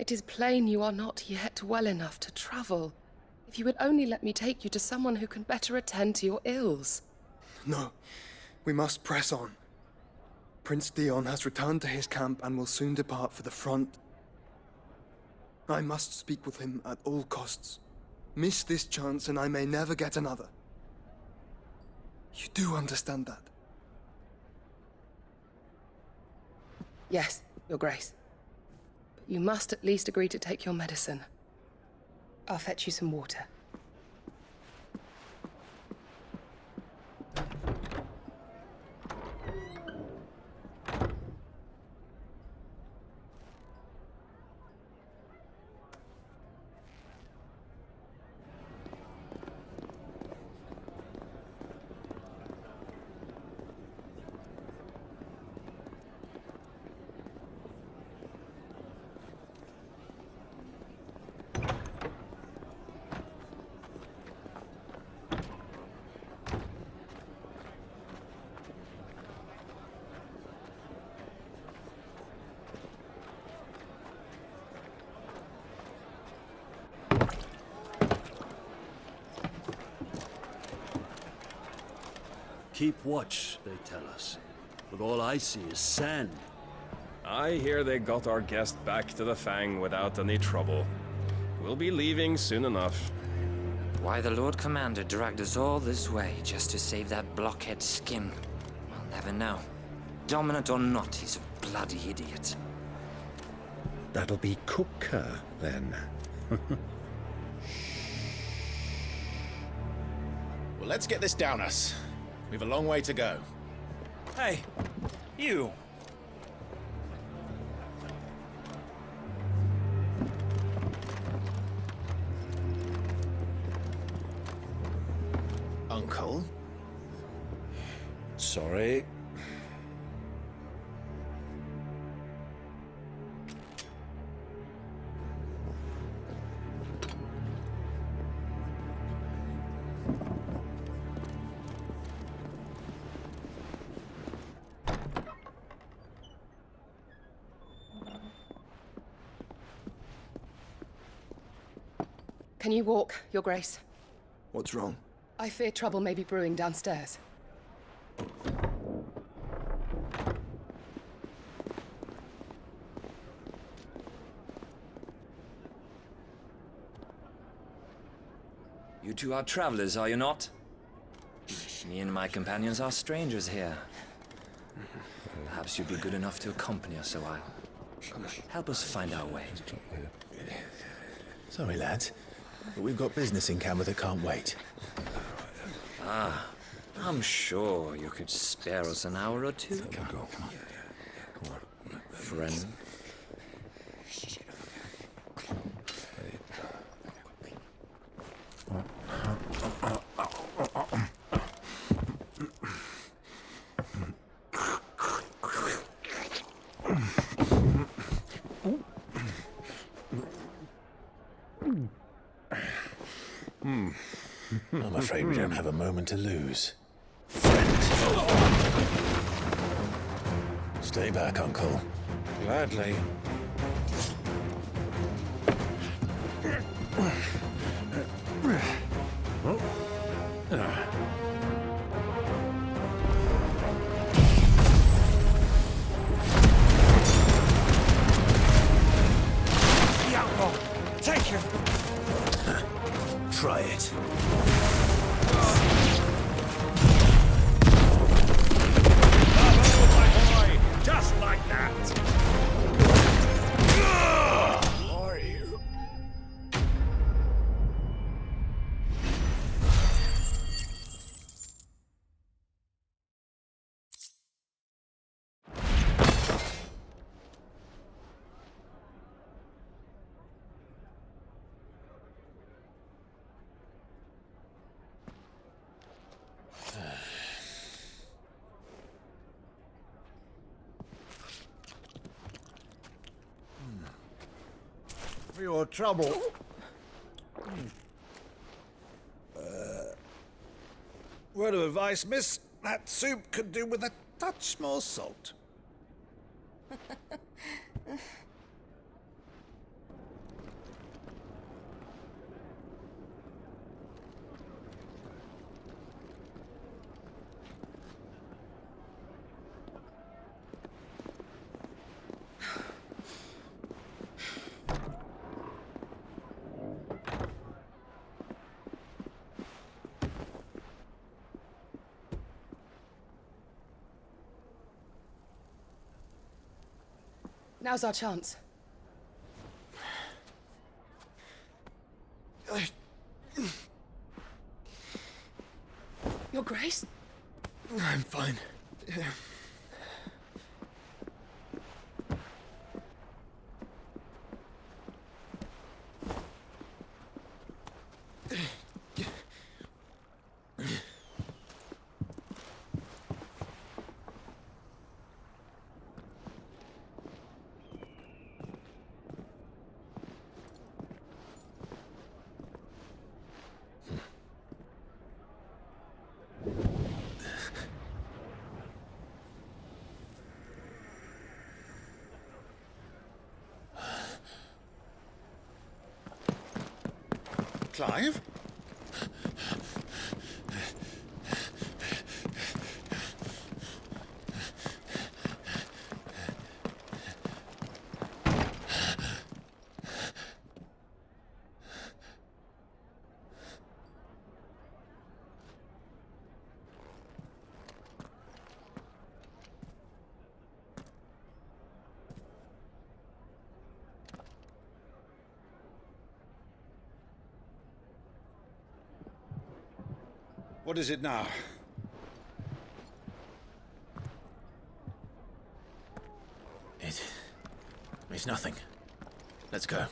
It is plain you are not yet well enough to travel. If you would only let me take you to someone who can better attend to your ills. No, we must press on. Prince Dion has returned to his camp and will soon depart for the front. I must speak with him at all costs. Miss this chance and I may never get another. You do understand that? Yes, Your Grace. But you must at least agree to take your medicine. I'll fetch you some water. Keep watch, they tell us. But all I see is sand. I hear they got our guest back to the Fang without any trouble. We'll be leaving soon enough. Why the Lord Commander dragged us all this way just to save that blockhead's skin, we'll never know. Dominant or not, he's a bloody idiot. That'll be Cooker, then. Well, let's get this down us. We've a long way to go. Hey, you! Uncle? Sorry. Can you walk, Your Grace? What's wrong? I fear trouble may be brewing downstairs. You two are travelers, are you not? Me and my companions are strangers here. Perhaps you'd be good enough to accompany us a while. Help us find our way. Sorry, lads, but we've got business in camera that can't wait. Ah, I'm sure you could spare us an hour or two. Come on. Friend. I'm afraid we don't have a moment to lose. Stay back, Uncle. Gladly. Take him! Try it. Bravo, my boy! Just like that! For your trouble. Word of advice, miss. That soup could do with a touch more salt. Now's our chance. Your Grace? I'm fine. Clive? What is it now? It's nothing. Let's go.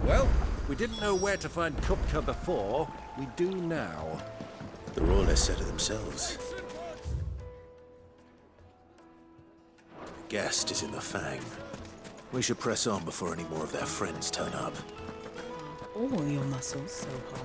Well, we didn't know where to find Kupka before. We do now. The Royalists said it themselves. The guest is in the Fang. We should press on before any more of their friends turn up. All your muscles so hard.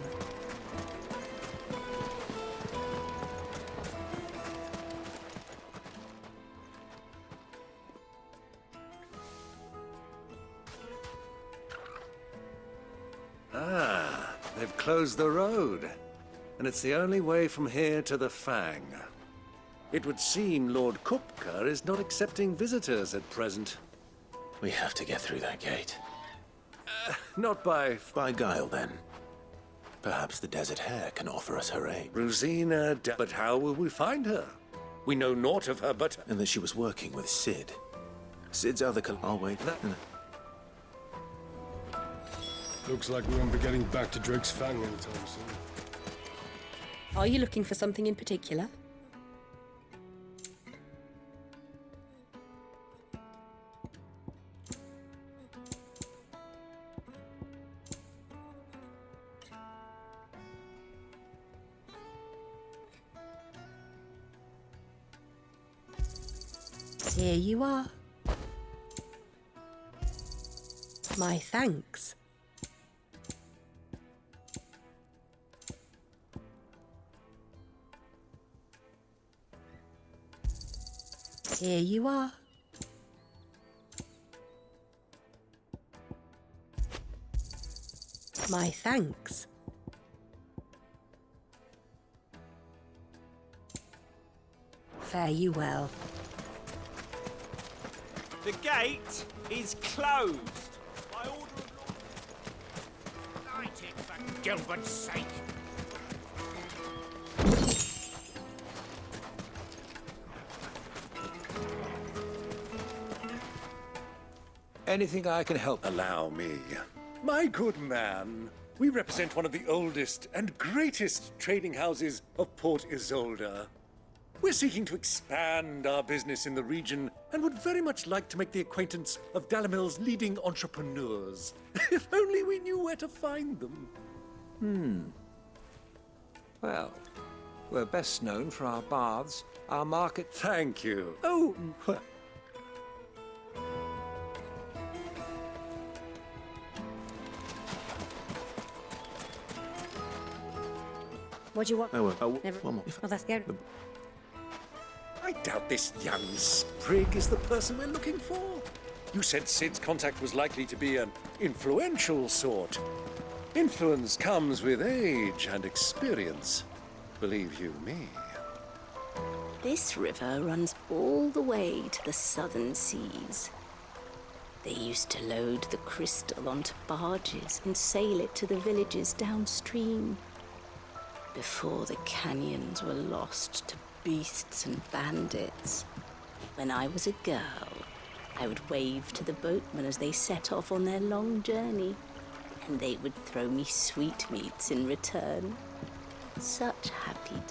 Ah, they've closed the road. And it's the only way from here to the Fang. It would seem Lord Kupka is not accepting visitors at present. We have to get through that gate. Not by By Guile, then. Perhaps the Desert Hare can offer us her aid. Rosina. But how will we find her? We know naught of her, but... And that she was working with Sid. Sid's other I'll wait. Looks like we won't be getting back to Drake's Fang anytime soon. Are you looking for something in particular? Here you are. My thanks. Here you are. My thanks. Fare you well. The gate is closed. By order of Lord... Light it, for Gilbert's sake. Anything I can help? Allow me. My good man, we represent one of the oldest and greatest trading houses of Port Isolde. We're seeking to expand our business in the region and would very much like to make the acquaintance of Dalamil's leading entrepreneurs. If only we knew where to find them. Well, we're best known for our baths, our market... Thank you. Oh, What do you want? Never. One more. Oh, that's good. I doubt this young sprig is the person we're looking for. You said Sid's contact was likely to be an influential sort. Influence comes with age and experience. Believe you me. This river runs all the way to the southern seas. They used to load the crystal onto barges and sail it to the villages downstream. Before the canyons were lost to beasts and bandits. When I was a girl, I would wave to the boatmen as they set off on their long journey, and they would throw me sweetmeats in return. Such happy times.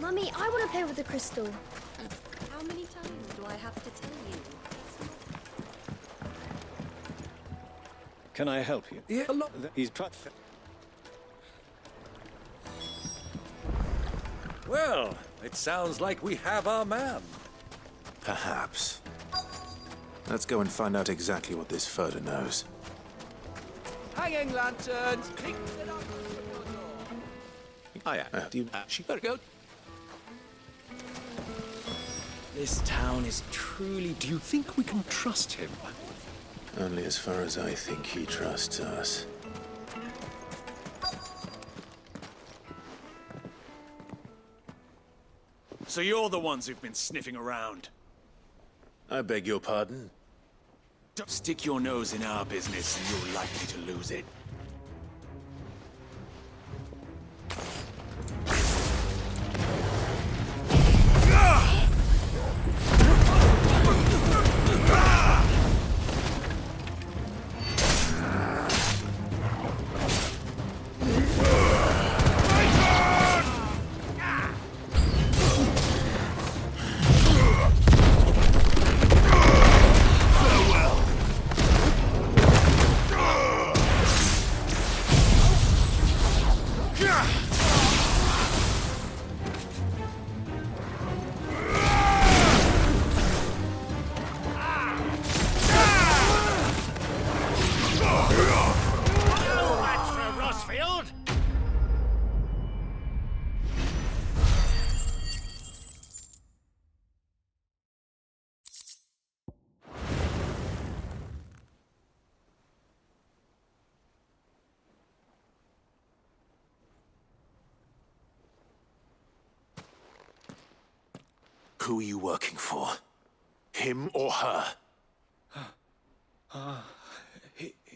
Mummy, I want to play with the crystal. How many times do I have to tell you? Can I help you? Yeah, a lot. He's trying. Well, it sounds like we have our man. Perhaps. Let's go and find out exactly what this Furder knows. Hanging lanterns! Pick it up! Oh, yeah. Do you actually Go. This town is truly... Do you think we can trust him? Only as far as I think he trusts us. So you're the ones who've been sniffing around. I beg your pardon? Don't stick your nose in our business and you're likely to lose it. Who are you working for? Him or her?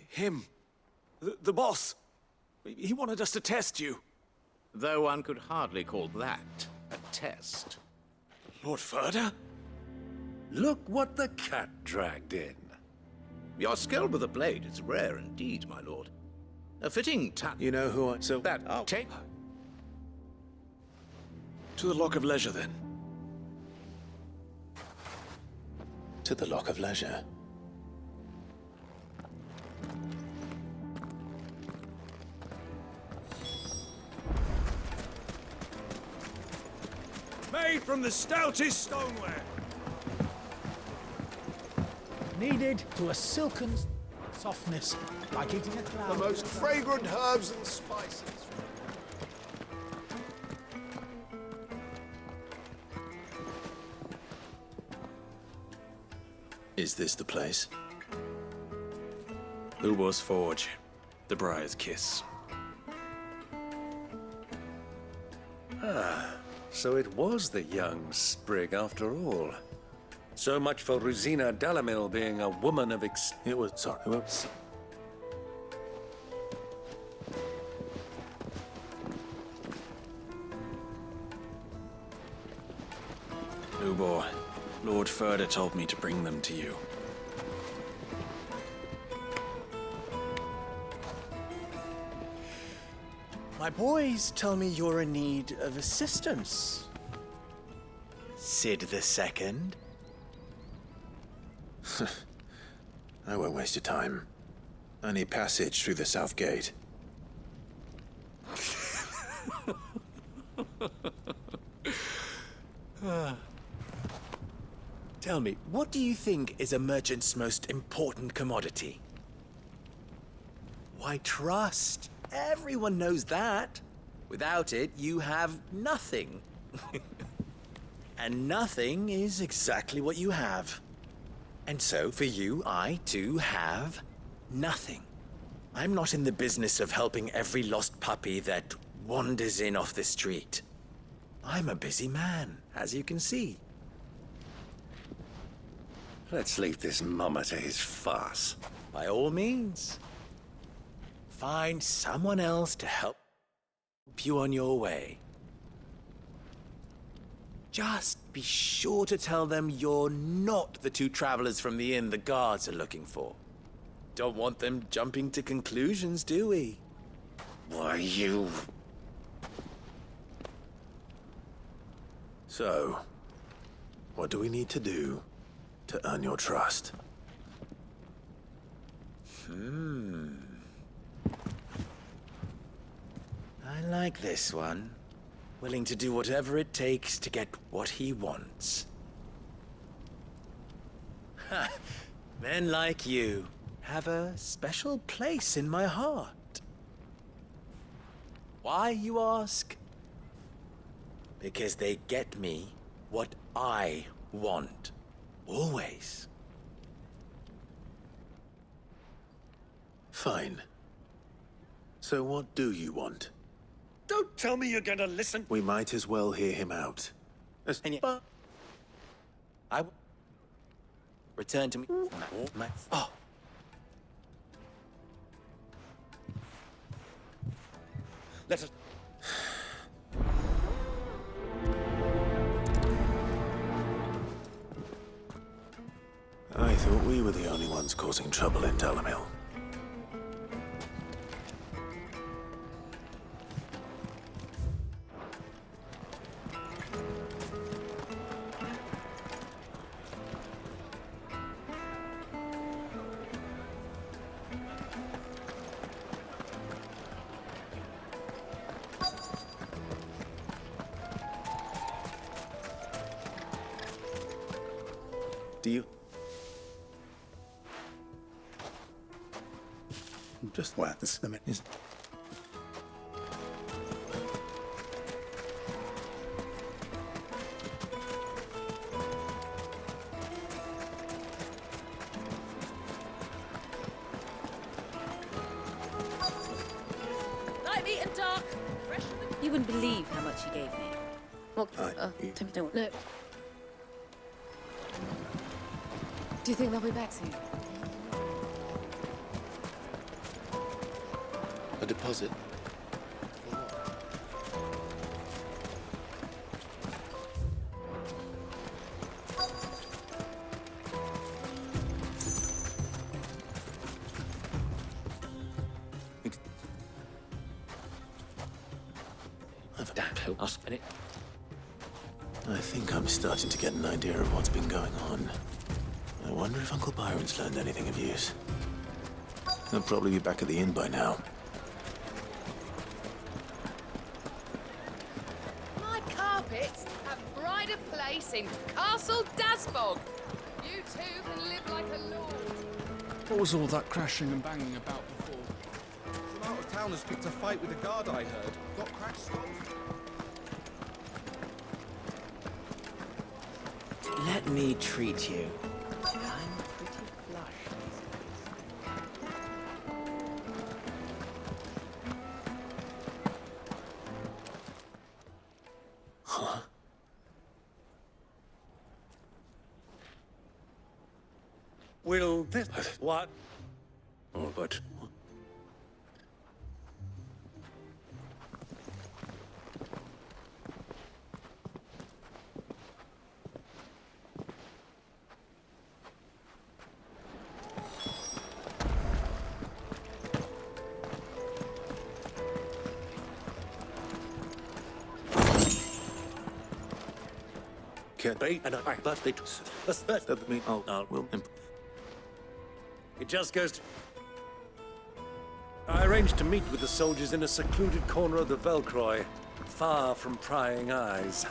Him. The boss. He wanted us to test you. Though one could hardly call that a test. Lord Furder? Look what the cat dragged in. Your skill with the blade is rare indeed, my lord. A fitting touch. You know who I... So that I'll take. To the Lock of Leisure, then. To the Lock of Leisure. Made from the stoutest stoneware. Kneaded to a silken softness, like eating a cloud. The most fragrant herbs and spices. Is this the place? Ubor's Forge. The Briar's Kiss. Ah, so it was the young sprig after all. So much for Rosina Dalamil being a woman of It was... Sorry, well... Ubor, Lord Furder told me to bring them to you. My boys tell me you're in need of assistance. Sid the Second? I won't waste your time. I need passage through the south gate. Tell me, what do you think is a merchant's most important commodity? Why, trust. Everyone knows that. Without it, you have nothing. And nothing is exactly what you have. And so, for you, I, too, have nothing. I'm not in the business of helping every lost puppy that wanders in off the street. I'm a busy man, as you can see. Let's leave this mummer to his farce. By all means. Find someone else to help you on your way. Just be sure to tell them you're not the two travelers from the inn the guards are looking for. Don't want them jumping to conclusions, do we? Why, you... So, what do we need to do to earn your trust? I like this one. Willing to do whatever it takes to get what he wants. Ha! Men like you have a special place in my heart. Why, you ask? Because they get me what I want. Always. Fine. So what do you want? Don't tell me you're gonna listen. We might as well hear him out. I return to me. Oh. Let us... I thought we were the only ones causing trouble in Dalamil. Do you... Just what? This is... Light meat and dark. You wouldn't believe how much he gave me. What? Don't look. Do you think they'll be back soon? A deposit? I think I'm starting to get an idea of what's been going on. I wonder if Uncle Byron's learned anything of use. He'll probably be back at the inn by now. My carpets have pride of place in Castle Dasbog. You two can live like a lord. What was all that crashing and banging about before? Some out-of-towners picked a fight with a guard, I heard. Got cracked stopped. Let me treat you. Will this... What? Oh, but... Can't be, and I but they that mean will It just goes to... I arranged to meet with the soldiers in a secluded corner of the Velcroy, far from prying eyes.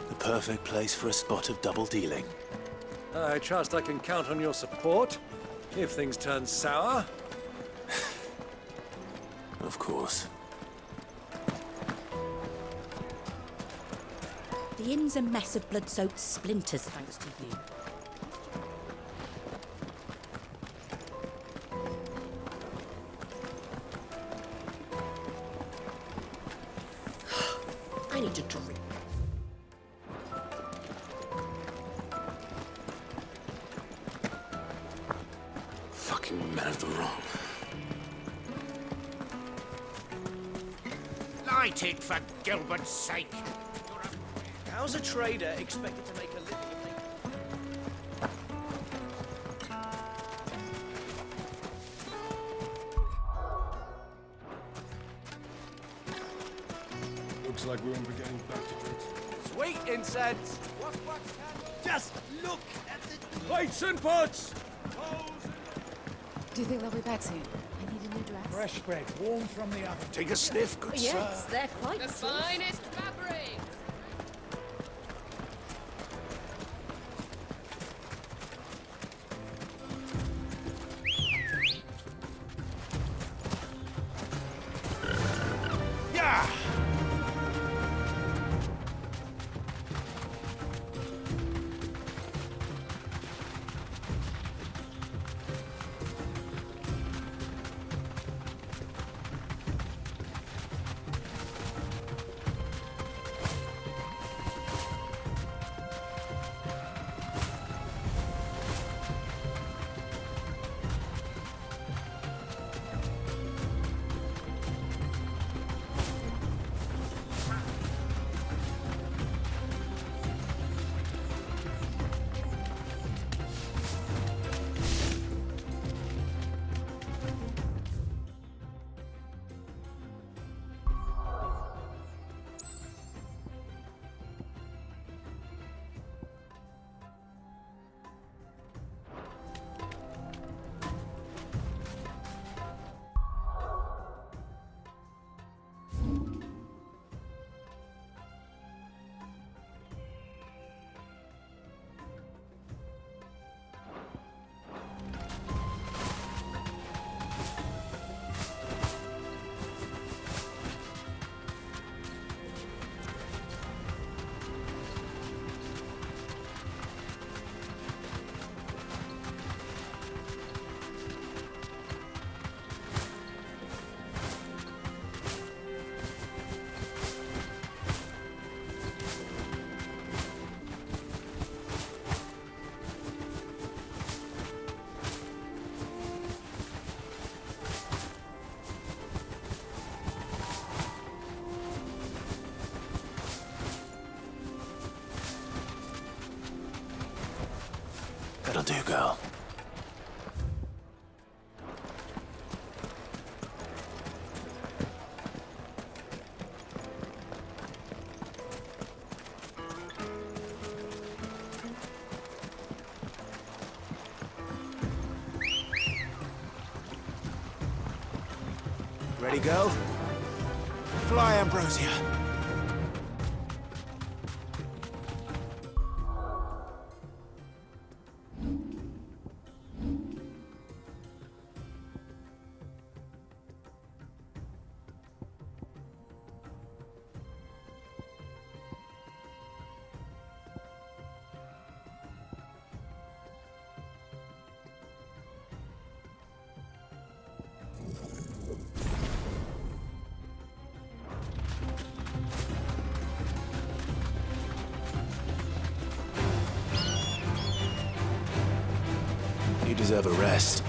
The perfect place for a spot of double dealing. I trust I can count on your support if things turn sour. Of course. The inn's a mess of blood-soaked splinters, thanks to you. I need a drink. Fucking men of the wrong. Light it, for Gilbert's sake. How's a trader expected to make a living if Looks like we won't be getting back to Driggs. Sweet incense! Just look at the... Plates and pots! Do you think they'll be back soon? I need a new dress. Fresh bread, warm from the oven. Take a sniff, good Yes, sir. they're quite The soft. finest fabrics! Yeah! That'll do, girl. Ready, go? Fly, Ambrosia. You deserve a rest.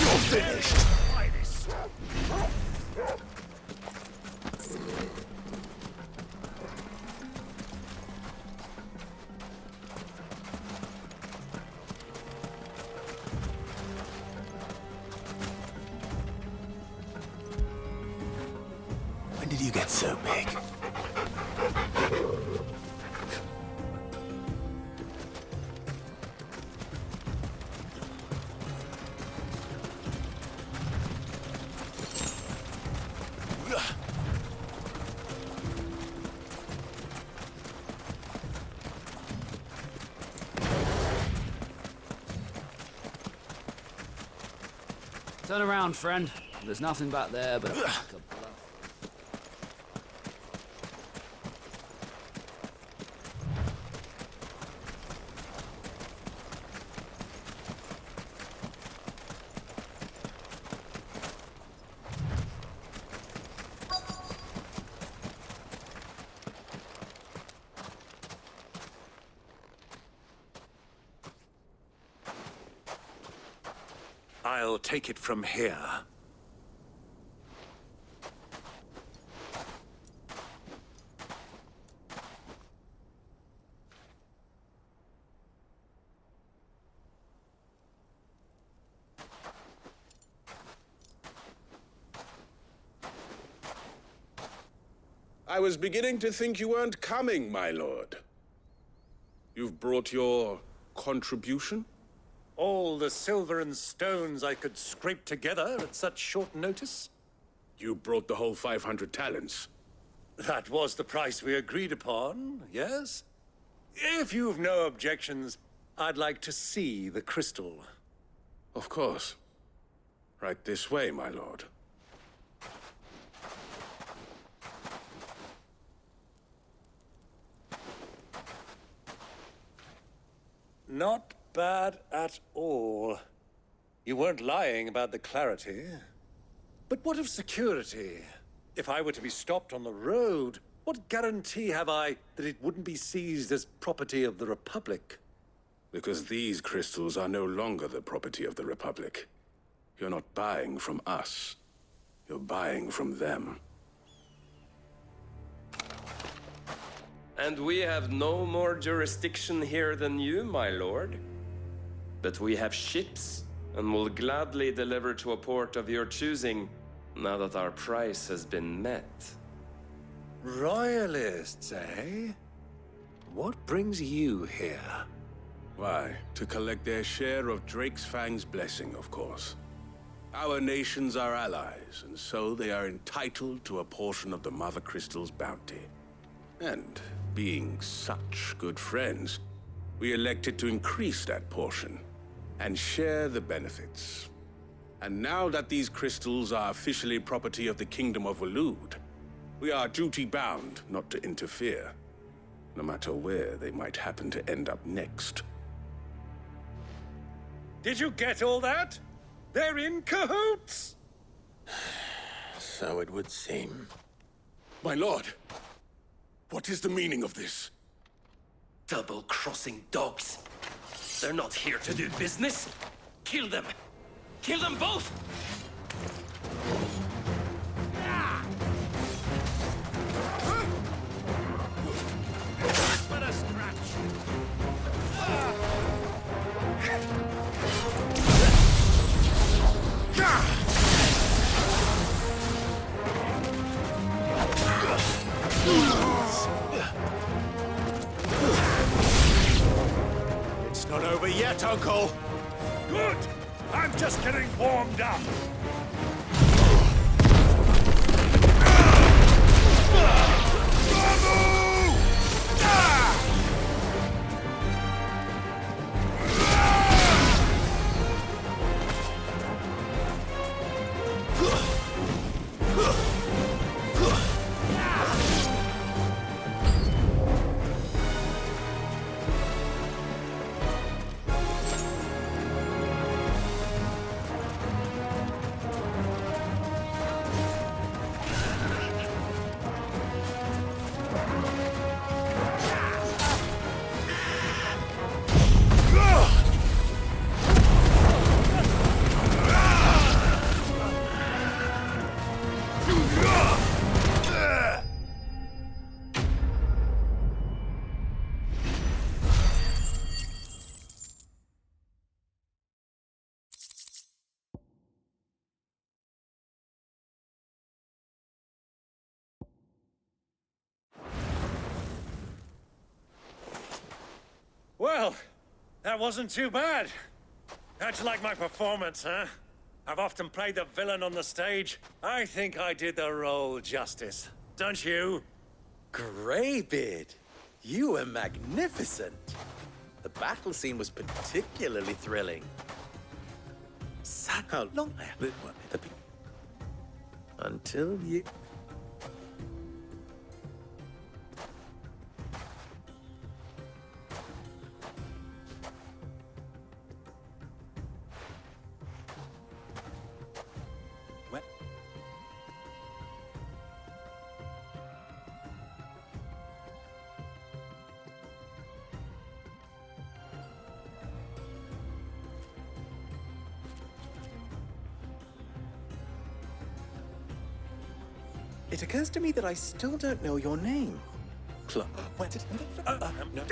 You're finished. When did you get so big? Turn around, friend. There's nothing back there but a pack of bluff. I'll take it from here. I was beginning to think you weren't coming, my lord. You've brought your contribution? All the silver and stones I could scrape together at such short notice? You brought the whole 500 talents. That was the price we agreed upon, yes? If you've no objections, I'd like to see the crystal. Of course. Right this way, my lord. Not bad at all. You weren't lying about the clarity. But what of security? If I were to be stopped on the road, what guarantee have I that it wouldn't be seized as property of the Republic? Because these crystals are no longer the property of the Republic. You're not buying from us. You're buying from them. And we have no more jurisdiction here than you, my lord. But we have ships, and will gladly deliver to a port of your choosing, now that our price has been met. Royalists, eh? What brings you here? Why, to collect their share of Drake's Fang's blessing, of course. Our nations are allies, and so they are entitled to a portion of the Mother Crystal's bounty. And being such good friends, we elected to increase that portion and share the benefits. And now that these crystals are officially property of the Kingdom of Waloed, we are duty-bound not to interfere, no matter where they might happen to end up next. Did you get all that? They're in cahoots! So it would seem. My lord, what is the meaning of this? Double-crossing dogs. They're not here to do business. Kill them. Kill them both! But a scratch. It's not over yet, Uncle. Good! I'm just getting warmed up. Well, that wasn't too bad. How'd you like my performance, huh? I've often played the villain on the stage. I think I did the role justice. Don't you? Greybeard, you were magnificent. The battle scene was particularly thrilling. How long I have until you... It occurs to me that I still don't know your name. Where did... no.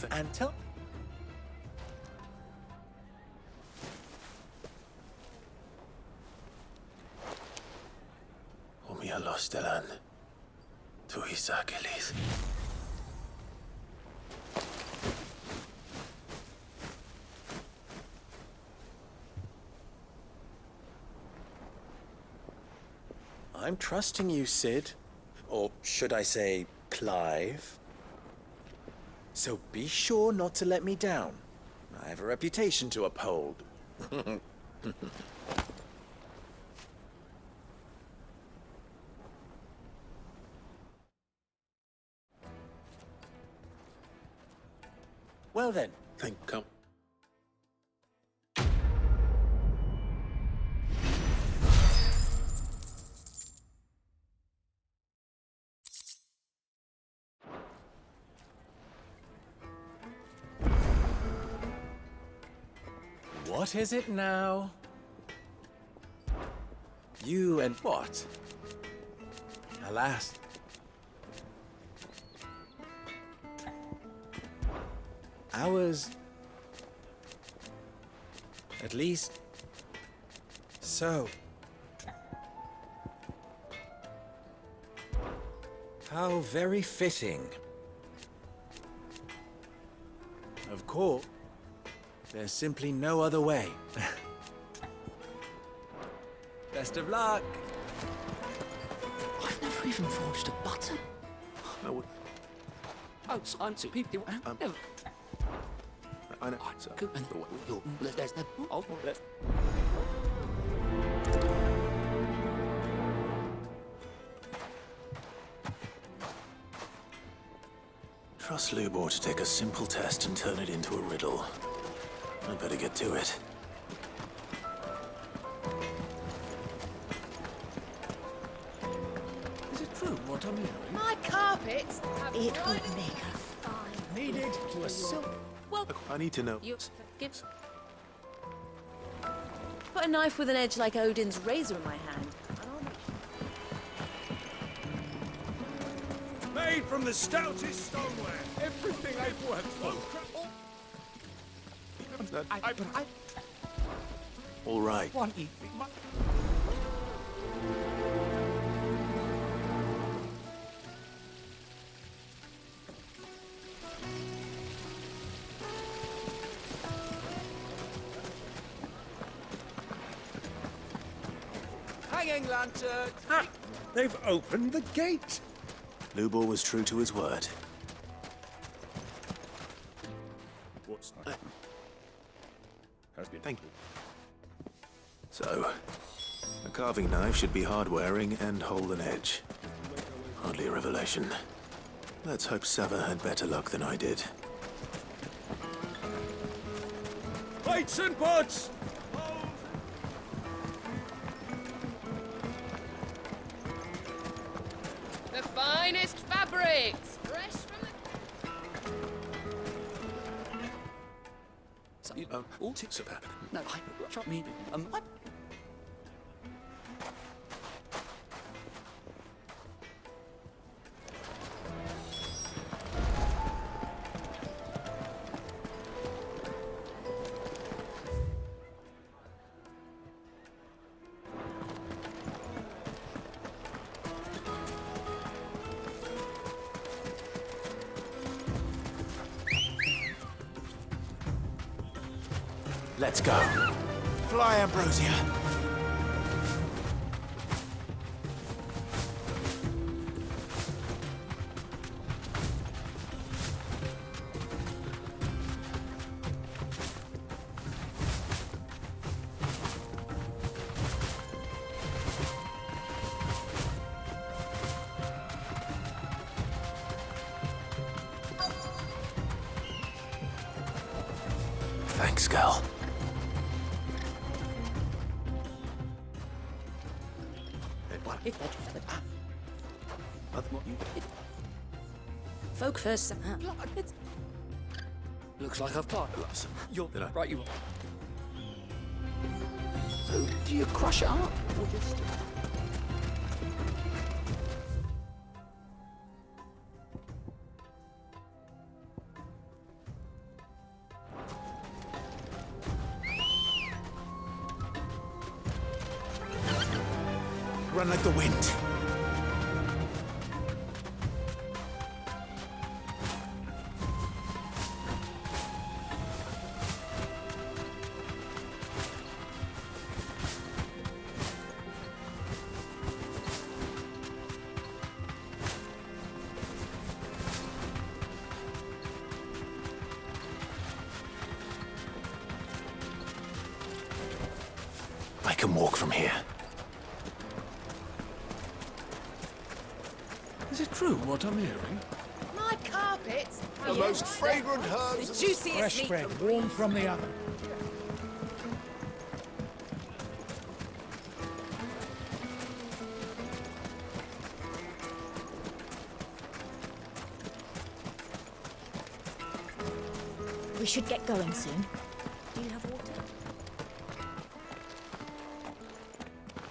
And tell... Omia Lostelan. Tuisakelis. I'm trusting you, Sid. Or should I say, Clive? So be sure not to let me down. I have a reputation to uphold. Well then, come. What is it now? You and what? Alas. Ours. At least. So. How very fitting. Of course. There's simply no other way. Best of luck. I've never even forged a button. No, Oh, I'm two people. Never. I know. So, There's the... Oh, trust Lubor to take a simple test and turn it into a riddle. I'd better get to it. Is it true what I'm hearing? My carpets have It no- would make a fine Needed to a silk. Well, Look, I need to know. you give. Put a knife with an edge like Odin's razor in my hand, and I'll make Made from the stoutest stoneware. Everything I've worked for. All right. One evening, Hanging lantern! Ha! They've opened the gate. Lubor was true to his word. What's Thank you. So, a carving knife should be hard-wearing and hold an edge. Hardly a revelation. Let's hope Sava had better luck than I did. Plates and pots! The finest fabrics, fresh from the... Superb. No, trust me. What? Let's go. Fly, Ambrosia. Thanks, girl. Folk first. Looks like I've got You're Did I? right, you are. So, do you crush it up? Or just... Run like the wind. I can walk from here. Is it true what I'm hearing? My carpets. The most fragrant herbs. The juiciest Fresh meat bread, from warm from the oven. We should get going soon. Do you have water?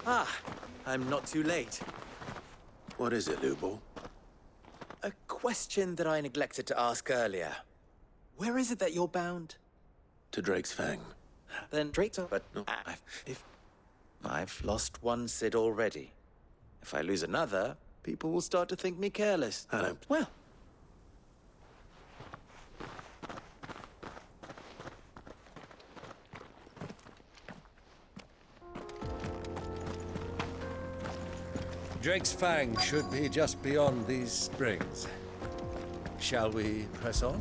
Ah, I'm not too late. What is it, Lubo? A question that I neglected to ask earlier. Where is it that you're bound? To Drake's Fang. Then Drake's... But No. I've lost one Cid already. If I lose another, people will start to think me careless. I don't... Well... Drake's Fang should be just beyond these springs. Shall we press on?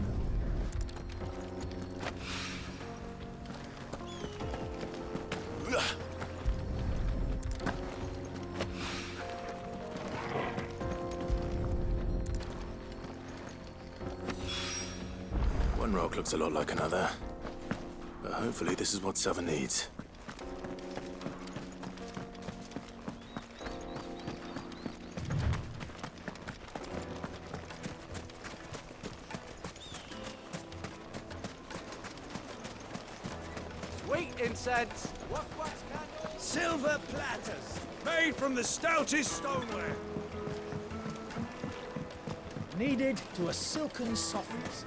One rock looks a lot like another. But hopefully this is what Sava needs. Sweet incense, wax candles, silver platters, made from the stoutest stoneware. Kneaded to a silken softness.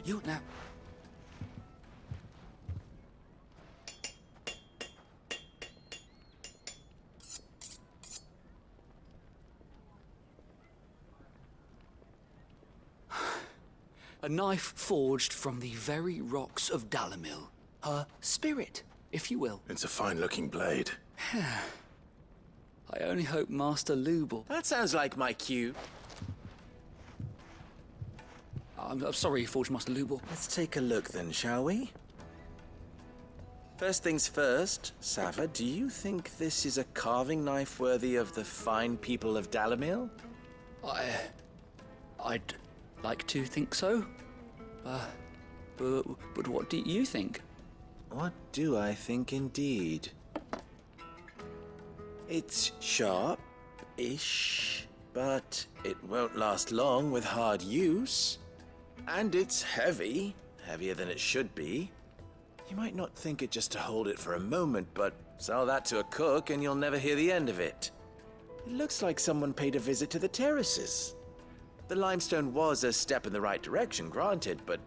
You now. A knife forged from the very rocks of Dalamil. Her spirit, if you will. It's a fine-looking blade. I only hope Master Lubel... That sounds like my cue. I'm sorry, Forge Master Lubel. Let's take a look then, shall we? First things first, Sava, do you think this is a carving knife worthy of the fine people of Dalamil? I'd like to think so. But what do you think? What do I think indeed? It's sharp-ish, but it won't last long with hard use. And it's heavy, heavier than it should be. You might not think it just to hold it for a moment, but sell that to a cook and you'll never hear the end of it. It looks like someone paid a visit to the terraces. The limestone was a step in the right direction, granted, but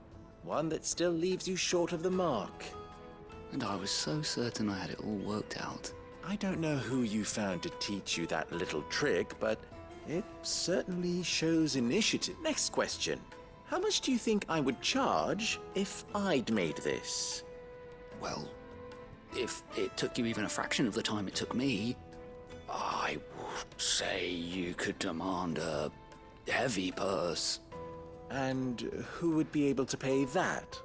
one that still leaves you short of the mark. And I was so certain I had it all worked out. I don't know who you found to teach you that little trick, but it certainly shows initiative. Next question. How much do you think I would charge if I'd made this? Well, if it took you even a fraction of the time it took me, I would say you could demand a heavy purse. And who would be able to pay that?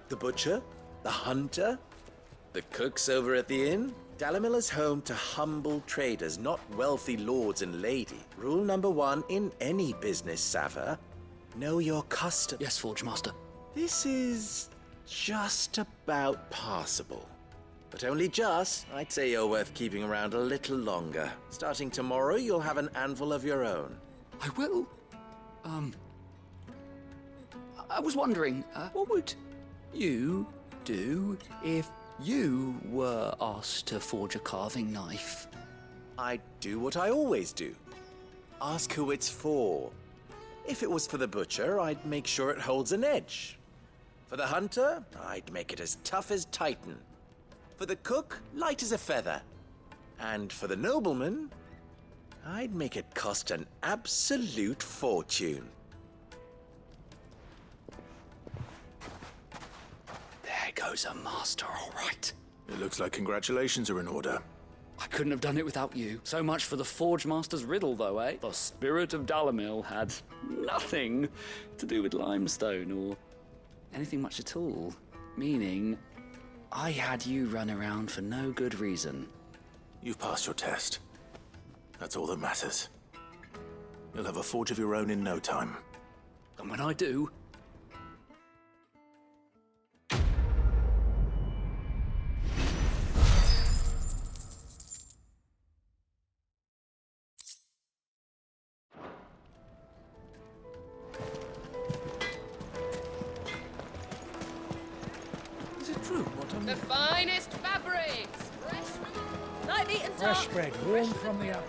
The butcher? The hunter? The cooks over at the inn? Dalimil is home to humble traders, not wealthy lords and lady. Rule number 1 in any business, Sava. Know your custom. Yes, Forge Master. This is just about passable. But only just. I'd say you're worth keeping around a little longer. Starting tomorrow, you'll have an anvil of your own. I will. I was wondering, what would you do if you were asked to forge a carving knife? I'd do what I always do. Ask who it's for. If it was for the butcher, I'd make sure it holds an edge. For the hunter, I'd make it as tough as Titan. For the cook, light as a feather. And for the nobleman, I'd make it cost an absolute fortune. There goes a master, all right. It looks like congratulations are in order. I couldn't have done it without you. So much for the Forge Master's riddle, though, eh? The spirit of Dalimil had nothing to do with limestone or anything much at all. Meaning, I had you run around for no good reason. You've passed your test. That's all that matters. You'll have a forge of your own in no time. And when I do... Is it true what I'm... The finest fabrics! Fresh from... Lightly and dark. Fresh bread, warm from the oven.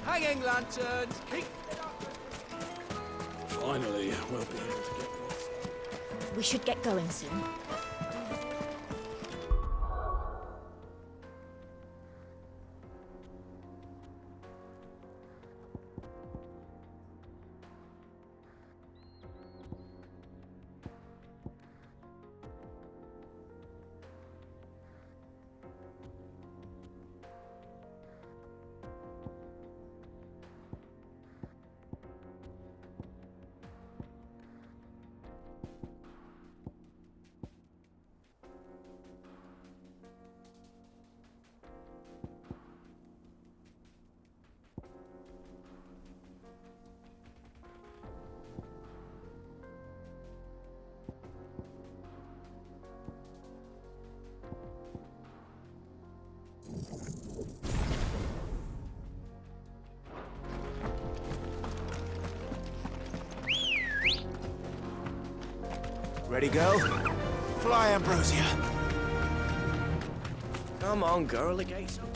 Hanging lanterns! Keep... Finally, we'll be able to get this. We should get going soon. Ready, go? Fly, Ambrosia. Come on, girl, the gate's open.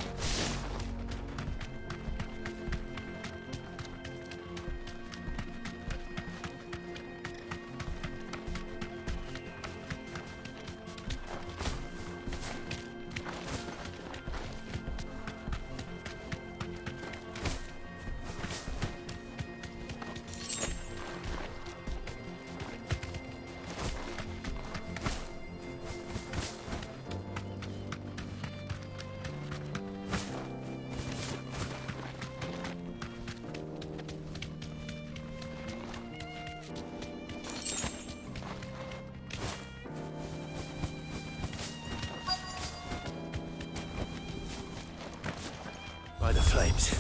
By the flames.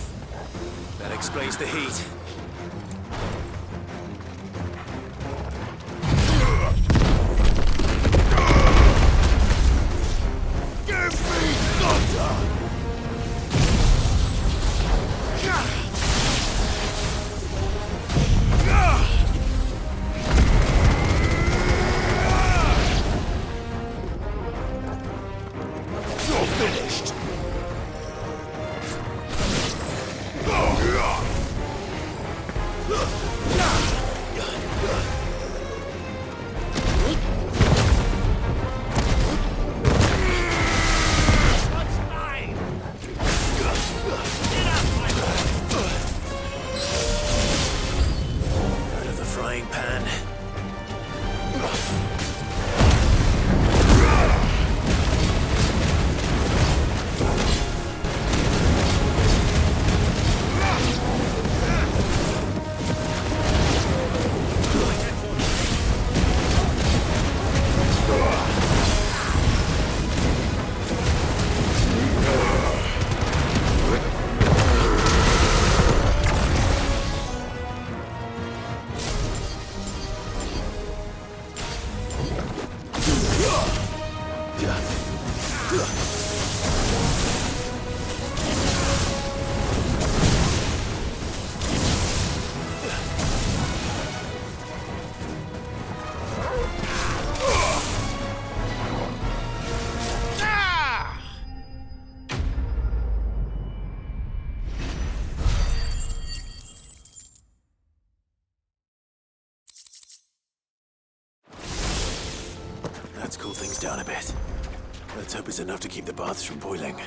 That explains the heat. Give me thunder! You're finished! Let's cool things down a bit. Let's hope it's enough to keep the baths from boiling.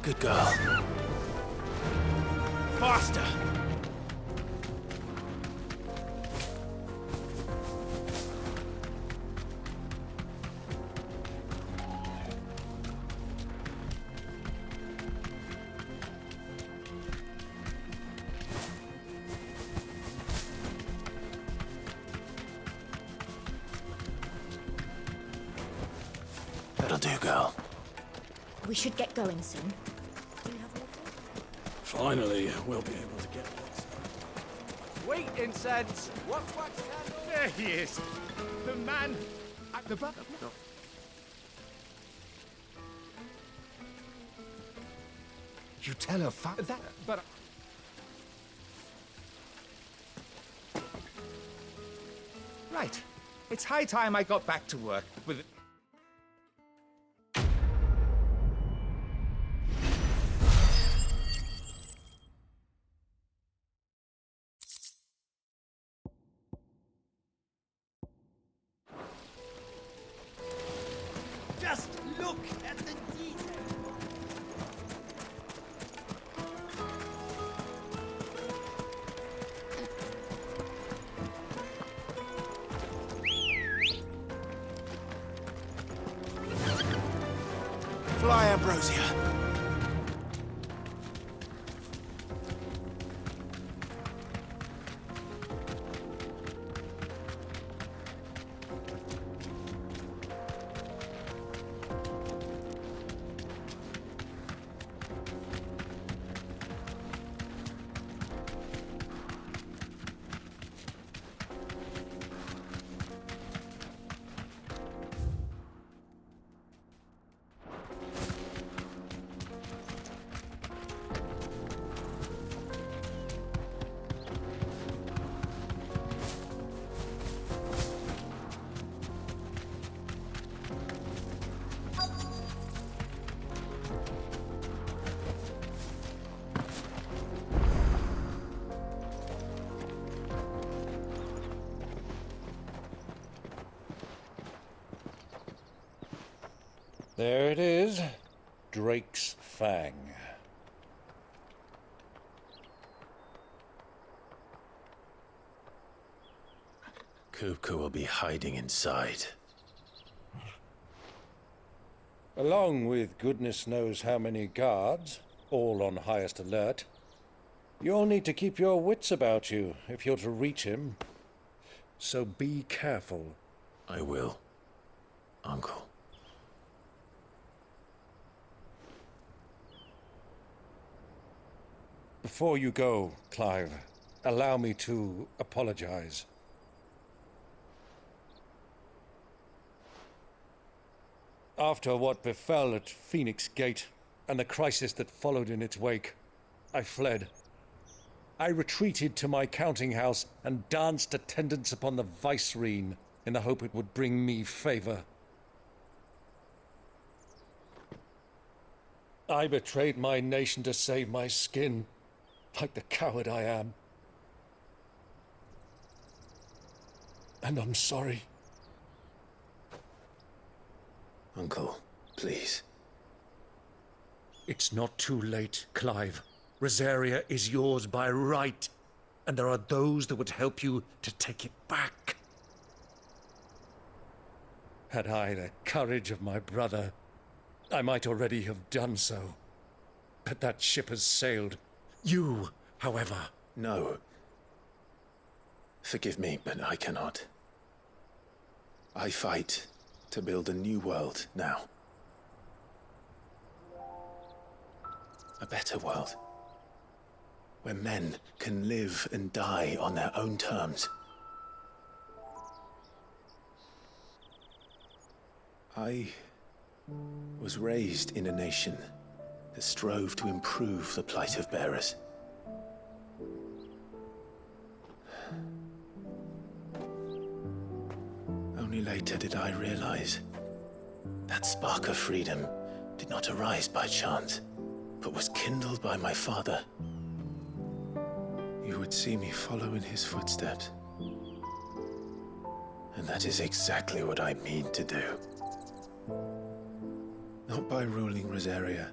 Good girl. Faster! That'll do, girl. We should get going soon. Finally, we'll be able to get Wheat incense! What wax candle? There he is! The man at the back. No. You tell her that, but... Right. It's high time I got back to work with... Just look at the detail. Fly, Ambrosia. There it is. Drake's Fang. Kupka will be hiding inside. Along with goodness knows how many guards, all on highest alert. You'll need to keep your wits about you if you're to reach him. So be careful. I will, Uncle. Before you go, Clive, allow me to apologize. After what befell at Phoenix Gate and the crisis that followed in its wake, I fled. I retreated to my counting house and danced attendance upon the vicereine in the hope it would bring me favor. I betrayed my nation to save my skin, like the coward I am. And I'm sorry. Uncle, please. It's not too late, Clive. Rosaria is yours by right, and there are those that would help you to take it back. Had I the courage of my brother, I might already have done so. But that ship has sailed. You, however... No. Forgive me, but I cannot. I fight to build a new world now. A better world. Where men can live and die on their own terms. I was raised in a nation that strove to improve the plight of bearers. Only later did I realize that spark of freedom did not arise by chance, but was kindled by my father. You would see me follow in his footsteps. And that is exactly what I mean to do. Not by ruling Rosaria,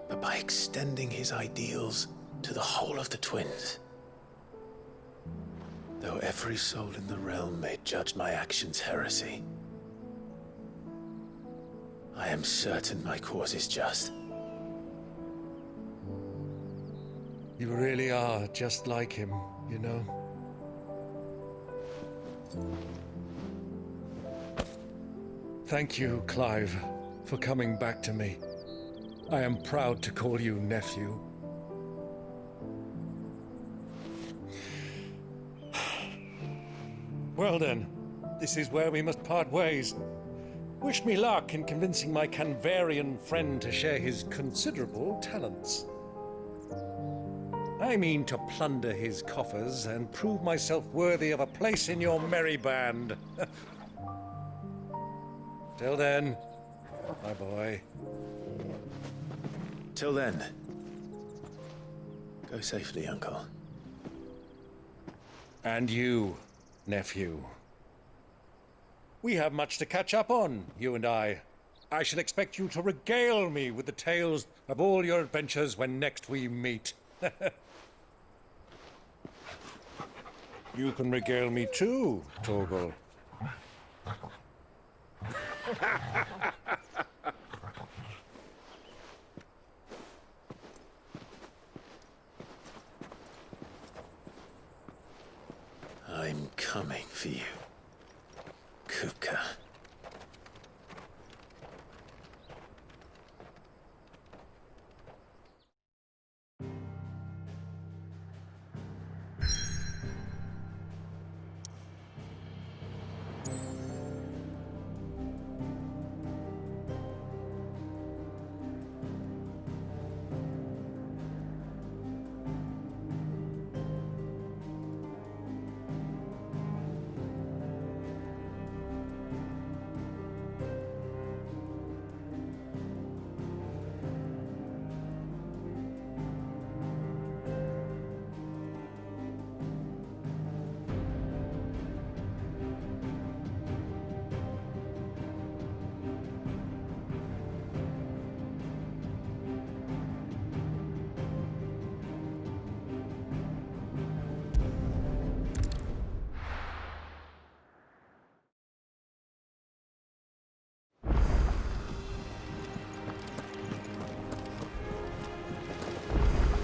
but by extending his ideals to the whole of the twins. Though every soul in the realm may judge my actions heresy, I am certain my cause is just. You really are just like him, you know? Thank you, Clive, for coming back to me. I am proud to call you nephew. Well then, this is where we must part ways. Wish me luck in convincing my Canvarian friend to share his considerable talents. I mean to plunder his coffers and prove myself worthy of a place in your merry band. Till then, my boy. Till then, go safely, Uncle. And you, nephew. We have much to catch up on, you and I. I shall expect you to regale me with the tales of all your adventures when next we meet. You can regale me too, Torgal. I'm coming for you, Kupka.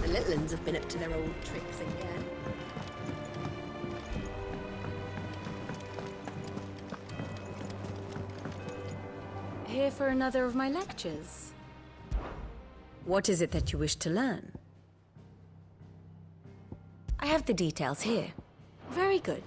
The little ones have been up to their old tricks again. Here for another of my lectures. What is it that you wish to learn? I have the details here. Very good.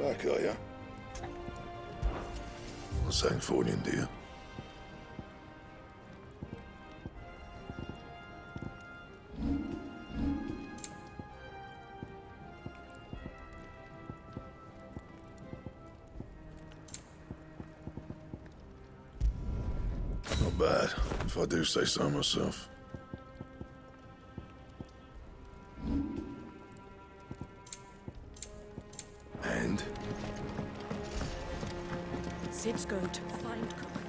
Back, are ya? What's that for you, dear? Not bad, if I do say so myself. Sid's going to find Cook.